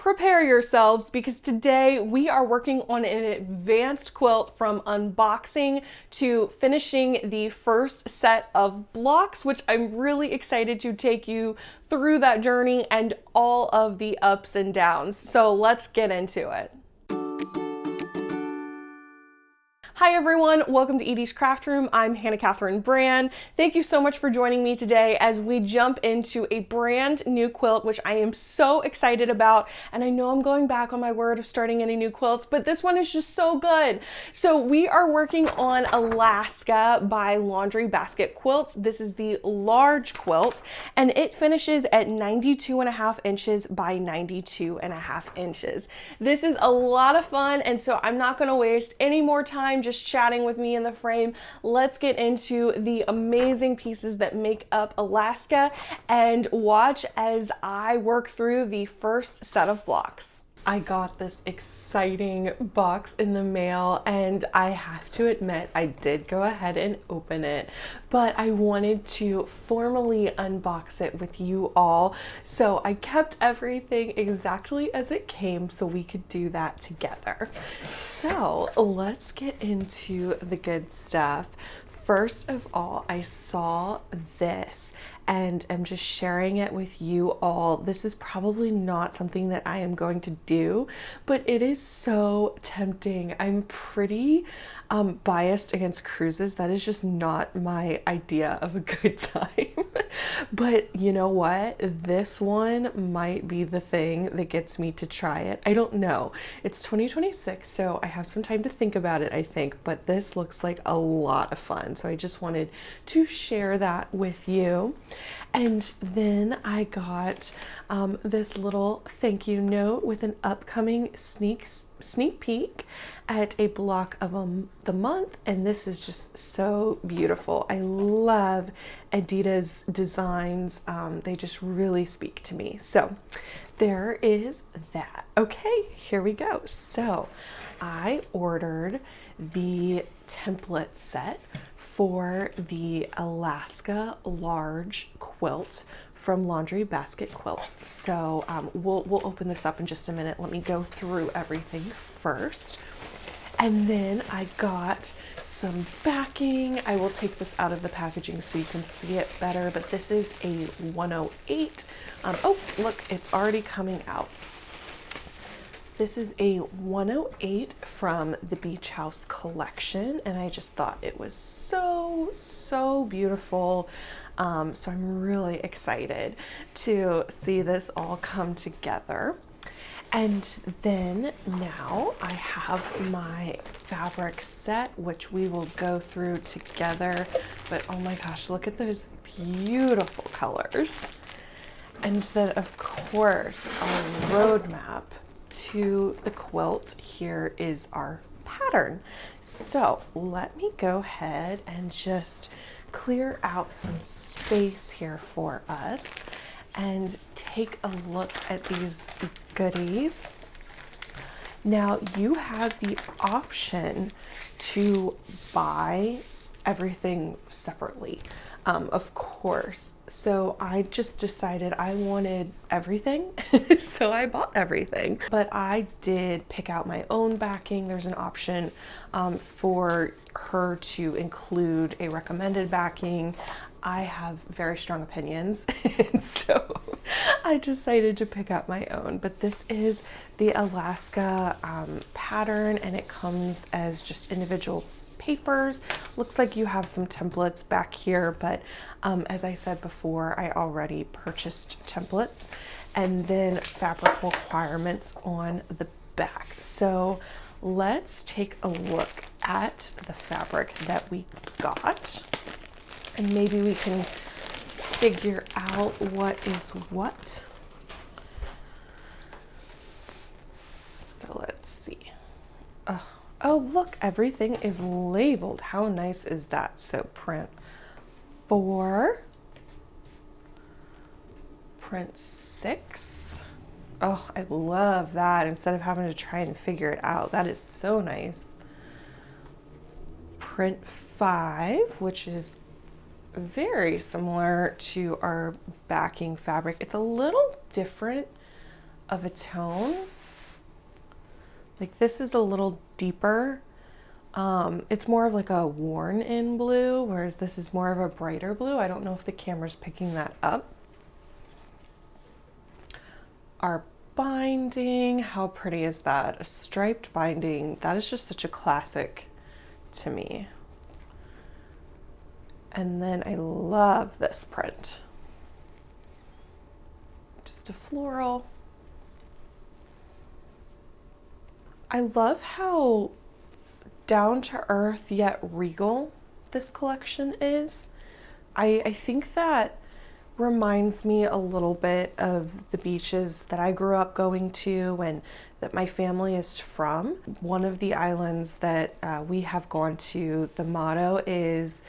prepare yourselves because today we are working on an advanced quilt from unboxing to finishing the first set of blocks, which I'm really excited to take you through that journey and all of the ups and downs. So let's get into it. Hi everyone, welcome to Edie's Craft Room. I'm Hannah Catherine Brand. Thank you so much for joining me today as we jump into a brand new quilt, which I am so excited about. And I know I'm going back on my word of starting any new quilts, but this one is just so good. So we are working on Alaska by Laundry Basket Quilts. This is the large quilt and it finishes at 92.5 inches by 92.5 inches. This is a lot of fun, and so I'm not going to waste any more time just chatting with me in the frame. Let's get into the amazing pieces that make up Alaska and watch as I work through the first set of blocks. I got this exciting box in the mail and I have to admit I did go ahead and open it, but I wanted to formally unbox it with you all. So I kept everything exactly as it came so we could do that together. So let's get into the good stuff. First of all, I saw this and I'm just sharing it with you all. This is probably not something that I am going to do, but it is so tempting. I'm pretty biased against cruises. That is just not my idea of a good time. But you know what? This one might be the thing that gets me to try it. I don't know. It's 2026, so I have some time to think about it, I think, but this looks like a lot of fun. So I just wanted to share that with you. And then I got this little thank you note with an upcoming sneak peek at a block of the month, and this is just so beautiful. I love Adidas designs. They just really speak to me. So there is that. Okay, here we go. So I ordered the template set for the Alaska large quilt from Laundry Basket Quilts. So we'll open this up in just a minute. Let me go through everything first. And then I got some backing. I will take this out of the packaging so you can see it better, but this is a 108. Oh, look, it's already coming out. This is a 108 from the Beach House collection, and I just thought it was so beautiful. So I'm really excited to see this all come together. And then now I have my fabric set, which we will go through together. But oh my gosh, look at those beautiful colors. And then of course our roadmap to the quilt here is our pattern. So let me go ahead and just clear out some space here for us and take a look at these goodies. Now you have the option to buy everything separately, of course. So I just decided I wanted everything, so I bought everything. But I did pick out my own backing. There's an option for her to include a recommended backing. I have very strong opinions, and so I decided to pick up my own. But this is the Alaska pattern, and it comes as just individual papers. Looks like you have some templates back here, but as I said before, I already purchased templates, and then fabric requirements on the back. So let's take a look at the fabric that we got, and maybe we can figure out what is what. So let's see. Oh, look, everything is labeled. How nice is that? So print 4, print 6. Oh, I love that. Instead of having to try and figure it out, that is so nice. Print 5, which is very similar to our backing fabric. It's a little different of a tone. Like this is a little deeper. It's more of like a worn in blue, whereas this is more of a brighter blue. I don't know if the camera's picking that up. Our binding, how pretty is that? A striped binding, that is just such a classic to me. And then I love this print. Just a floral. I love how down to earth yet regal this collection is. I think that reminds me a little bit of the beaches that I grew up going to and that my family is from. One of the islands that we have gone to, the motto is,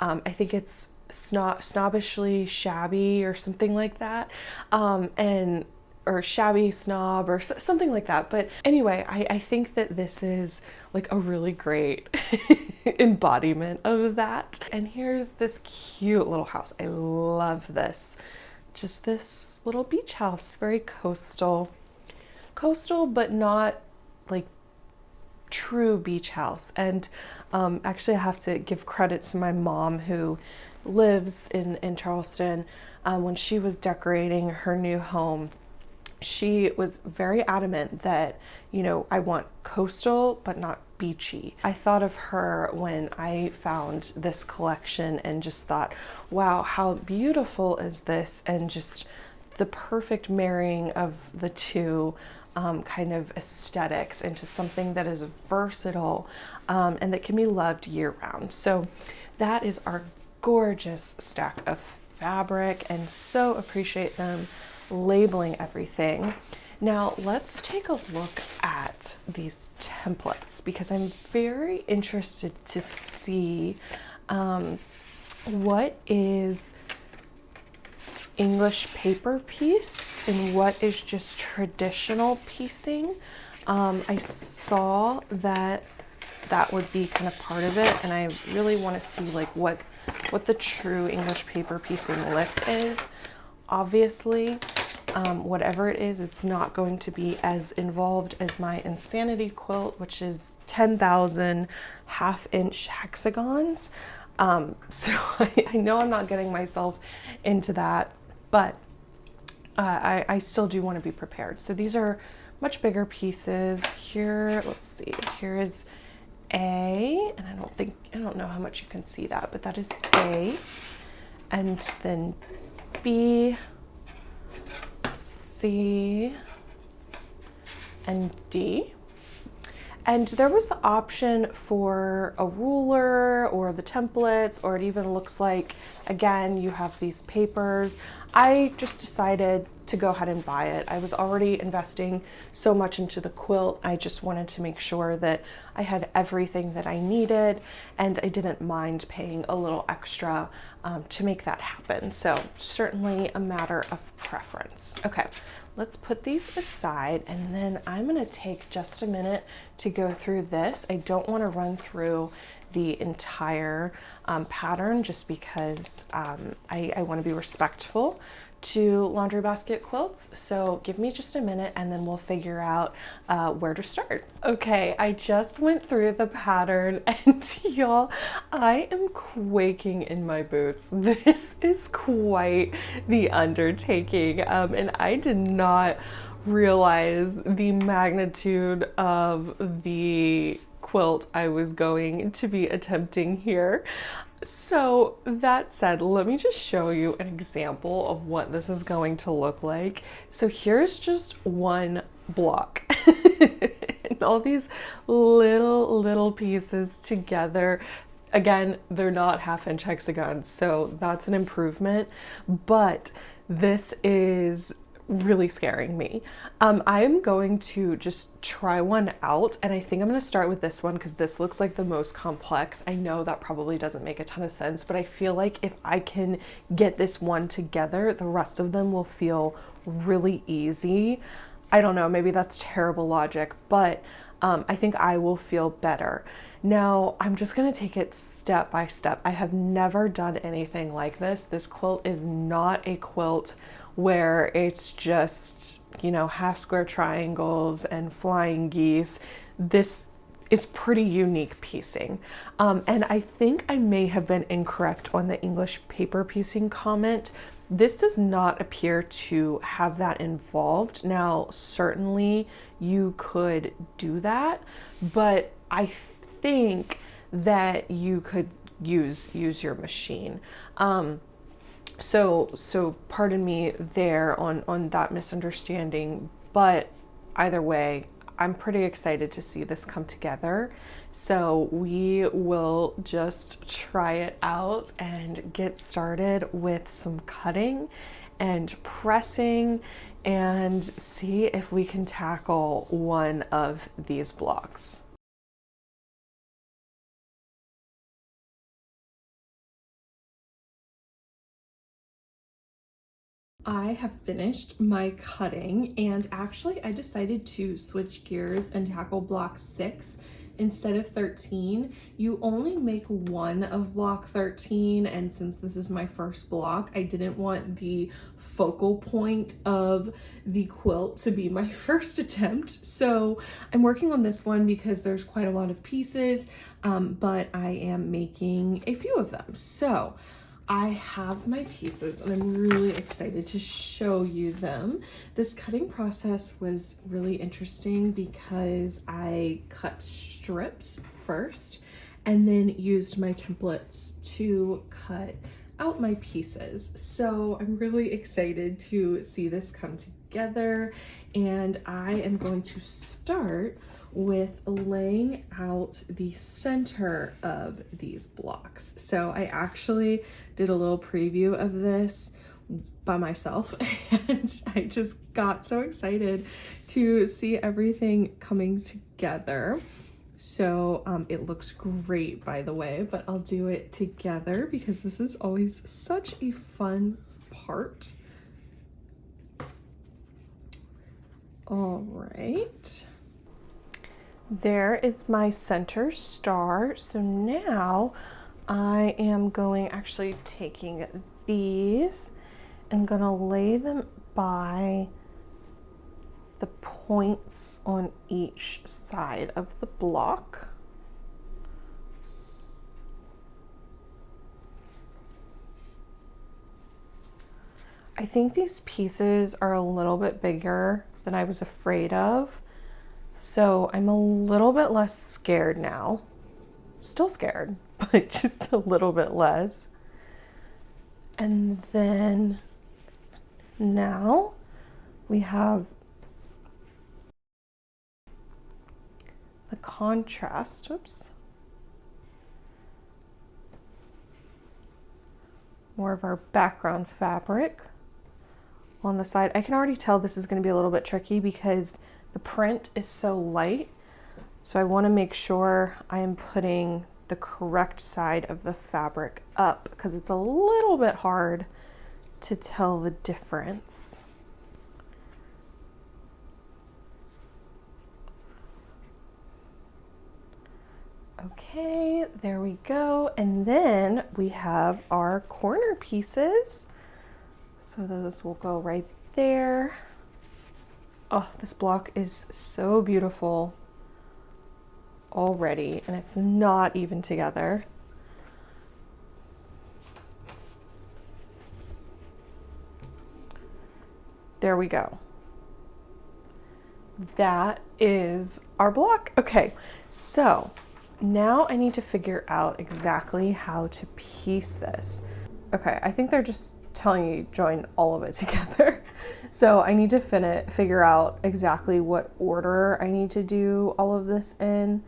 I think it's snobbishly shabby or something like that. Or shabby snob or something like that. But anyway, I think that this is like a really great embodiment of that. And here's this cute little house. I love this. Just this little beach house, very coastal, but not like true beach house. And actually I have to give credit to my mom who lives in Charleston. When she was decorating her new home, she was very adamant that, you know, I want coastal, but not beachy. I thought of her when I found this collection and just thought, wow, how beautiful is this? And just the perfect marrying of the two kind of aesthetics into something that is versatile and that can be loved year round. So that is our gorgeous stack of fabric, and so appreciate them labeling everything. Now let's take a look at these templates because I'm very interested to see what is English paper piece and what is just traditional piecing. I saw that would be kind of part of it, and I really want to see like what the true English paper piecing look is. Obviously, whatever it is, it's not going to be as involved as my Insanity quilt, which is 10,000 half-inch hexagons. So I know I'm not getting myself into that, but I still do want to be prepared. So these are much bigger pieces. Here, let's see, here is A, and I don't know how much you can see that, but that is A, and then B, C, and D. And there was the option for a ruler or the templates, or it even looks like, again, you have these papers. I just decided to go ahead and buy it. I was already investing so much into the quilt. I just wanted to make sure that I had everything that I needed, and I didn't mind paying a little extra to make that happen. So certainly a matter of preference. Okay, let's put these aside, and then I'm gonna take just a minute to go through this. I don't wanna run through the entire pattern just because I wanna be respectful to Laundry Basket Quilts. So give me just a minute and then we'll figure out where to start. Okay, I just went through the pattern and y'all, I am quaking in my boots. This is quite the undertaking, and I did not realize the magnitude of the quilt I was going to be attempting here. So that said, let me just show you an example of what this is going to look like. So here's just one block and all these little pieces together. Again, they're not half-inch hexagons, so that's an improvement, but this is really scaring me. I'm going to just try one out, and I think I'm going to start with this one because this looks like the most complex. I know that probably doesn't make a ton of sense, but I feel like if I can get this one together, the rest of them will feel really easy. I don't know, maybe that's terrible logic, but I think I will feel better. Now, I'm just going to take it step by step. I have never done anything like this. This quilt is not a quilt where it's just you know, half square triangles and flying geese. This is pretty unique piecing. And I think I may have been incorrect on the English paper piecing comment. This does not appear to have that involved. Now, certainly you could do that, but I think that you could use your machine. So pardon me there on that misunderstanding, but either way, I'm pretty excited to see this come together. So we will just try it out and get started with some cutting and pressing and see if we can tackle one of these blocks. I have finished my cutting, and actually I decided to switch gears and tackle block 6 instead of 13. You only make one of block 13, and since this is my first block, I didn't want the focal point of the quilt to be my first attempt. So I'm working on this one because there's quite a lot of pieces, but I am making a few of them. So I have my pieces and I'm really excited to show you them. This cutting process was really interesting because I cut strips first and then used my templates to cut out my pieces. So I'm really excited to see this come together, and I am going to start with laying out the center of these blocks. So I actually did a little preview of this by myself and I just got so excited to see everything coming together. So it looks great, by the way, but I'll do it together because this is always such a fun part. All right. There is my center star. So now I am actually taking these and gonna lay them by the points on each side of the block. I think these pieces are a little bit bigger than I was afraid of. So I'm a little bit less scared now. Still scared, but just a little bit less. And then now we have the contrast, more of our background fabric on the side. I can already tell this is going to be a little bit tricky because the print is so light, so I want to make sure I am putting the correct side of the fabric up because it's a little bit hard to tell the difference. Okay, there we go. And then we have our corner pieces. So those will go right there. Oh, this block is so beautiful already, and it's not even together. There we go. That is our block. Okay, so now I need to figure out exactly how to piece this. Okay, I think they're just telling you join all of it together. So I need to figure out exactly what order I need to do all of this in.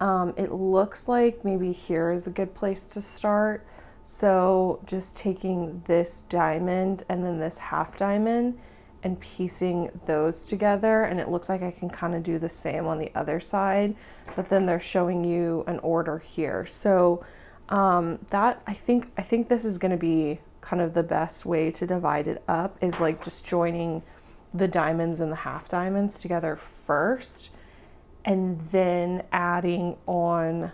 It looks like maybe here is a good place to start. So just taking this diamond and then this half diamond and piecing those together, and it looks like I can kind of do the same on the other side, but then they're showing you an order here. So that I think this is going to be kind of the best way to divide it up, is like just joining the diamonds and the half diamonds together first, and then adding on,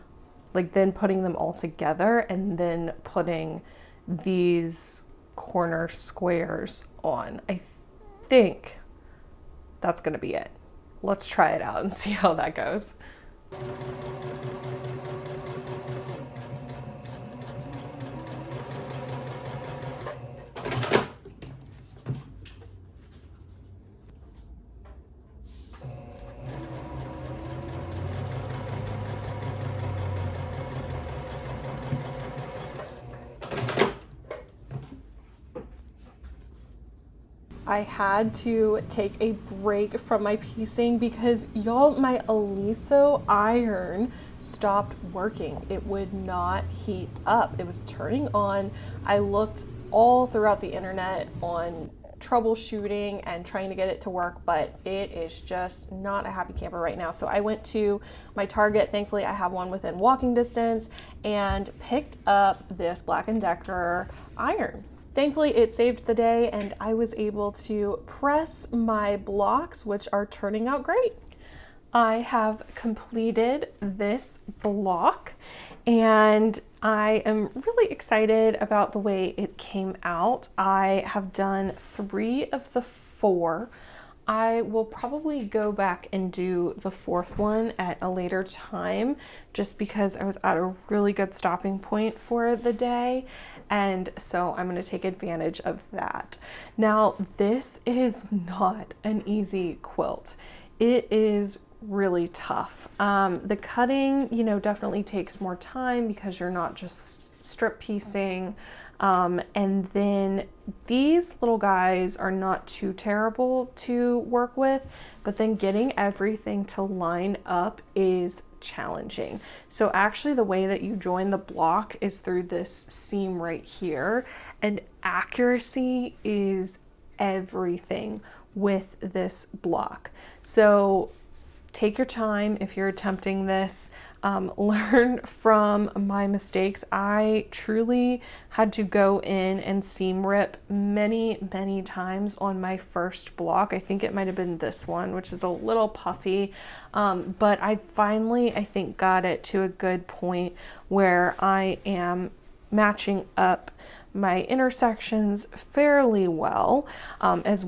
like then putting them all together and then putting these corner squares on. I think that's gonna be it. Let's try it out and see how that goes. I had to take a break from my piecing because y'all, my Aliso iron stopped working. It would not heat up. It was turning on. I looked all throughout the internet on troubleshooting and trying to get it to work, but it is just not a happy camper right now. So I went to my Target. Thankfully, I have one within walking distance, and picked up this Black & Decker iron. Thankfully, it saved the day and I was able to press my blocks, which are turning out great. I have completed this block and I am really excited about the way it came out. I have done 3 of the 4. I will probably go back and do the 4th one at a later time, just because I was at a really good stopping point for the day. And so I'm going to take advantage of that. Now, this is not an easy quilt. It is really tough. The cutting, you know, definitely takes more time because you're not just strip piecing. And then these little guys are not too terrible to work with, but then getting everything to line up is challenging. So actually the way that you join the block is through this seam right here, and accuracy is everything with this block. So take your time if you're attempting this. Learn from my mistakes. I truly had to go in and seam rip many times on my first block. I think it might have been this one, which is a little puffy, but I finally, I think, got it to a good point where I am matching up my intersections fairly well as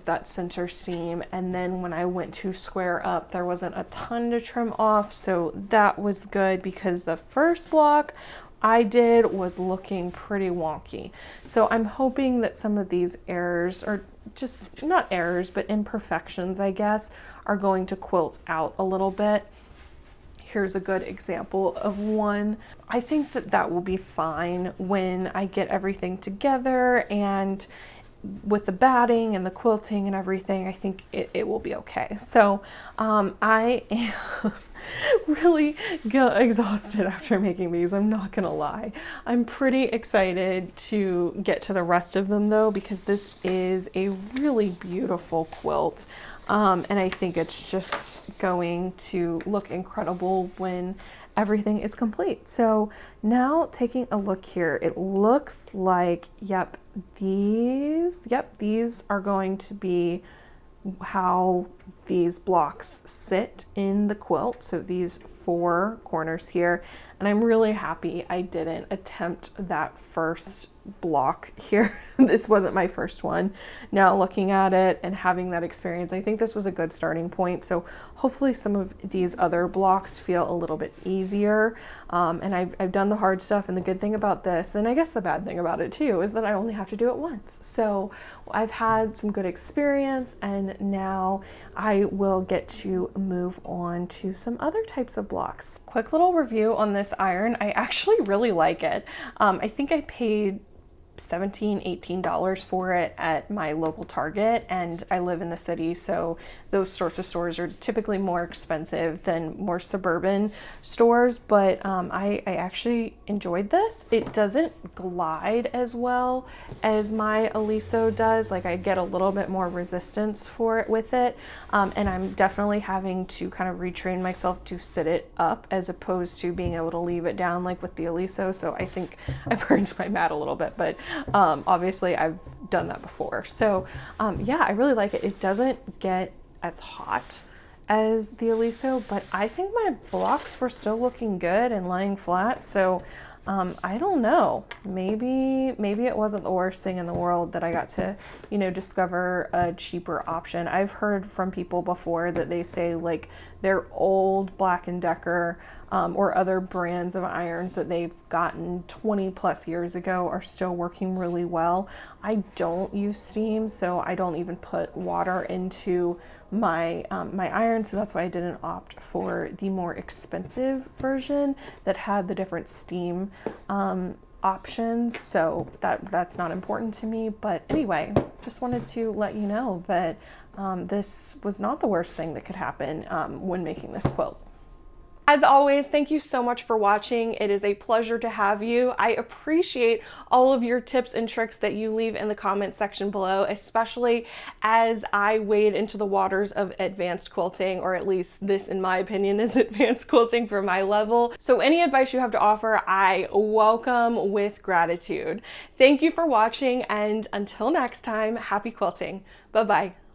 that center seam. And then when I went to square up, there wasn't a ton to trim off, so that was good, because the first block I did was looking pretty wonky. So I'm hoping that some of these errors, or just not errors, but imperfections, I guess, are going to quilt out a little bit. Here's a good example of one. I think that that will be fine when I get everything together, and with the batting and the quilting and everything, I think it will be okay. So I am really exhausted after making these, I'm not gonna lie. I'm pretty excited to get to the rest of them though, because this is a really beautiful quilt. And I think it's just going to look incredible when everything is complete. So now taking a look here, it looks like, these are going to be how these blocks sit in the quilt. So these 4 corners here, and I'm really happy I didn't attempt that first block here. This wasn't my first one. Now looking at it and having that experience, I think this was a good starting point. So hopefully some of these other blocks feel a little bit easier. And I've done the hard stuff, and the good thing about this, and I guess the bad thing about it too, is that I only have to do it once. So I've had some good experience, and now I will get to move on to some other types of blocks. Quick little review on this iron. I actually really like it. I think I paid $17, $18 for it at my local Target, and I live in the city, so those sorts of stores are typically more expensive than more suburban stores, but I actually enjoyed this. It doesn't glide as well as my Aliso does. Like, I get a little bit more resistance for it with it, and I'm definitely having to kind of retrain myself to sit it up as opposed to being able to leave it down like with the Aliso. So I think I burned my mat a little bit, but obviously I've done that before. So yeah, I really like it. It doesn't get as hot as the Aliso, but I think my blocks were still looking good and laying flat. So I don't know, maybe it wasn't the worst thing in the world that I got to, you know, discover a cheaper option. I've heard from people before that they say like their old Black & Decker or other brands of irons that they've gotten 20 plus years ago are still working really well. I don't use steam, so I don't even put water into my my iron, so that's why I didn't opt for the more expensive version that had the different steam options. So that's not important to me. But anyway, just wanted to let you know that this was not the worst thing that could happen when making this quilt. As always, thank you so much for watching. It is a pleasure to have you. I appreciate all of your tips and tricks that you leave in the comment section below, especially as I wade into the waters of advanced quilting, or at least this, in my opinion, is advanced quilting for my level. So any advice you have to offer, I welcome with gratitude. Thank you for watching, and until next time, happy quilting. Bye-bye.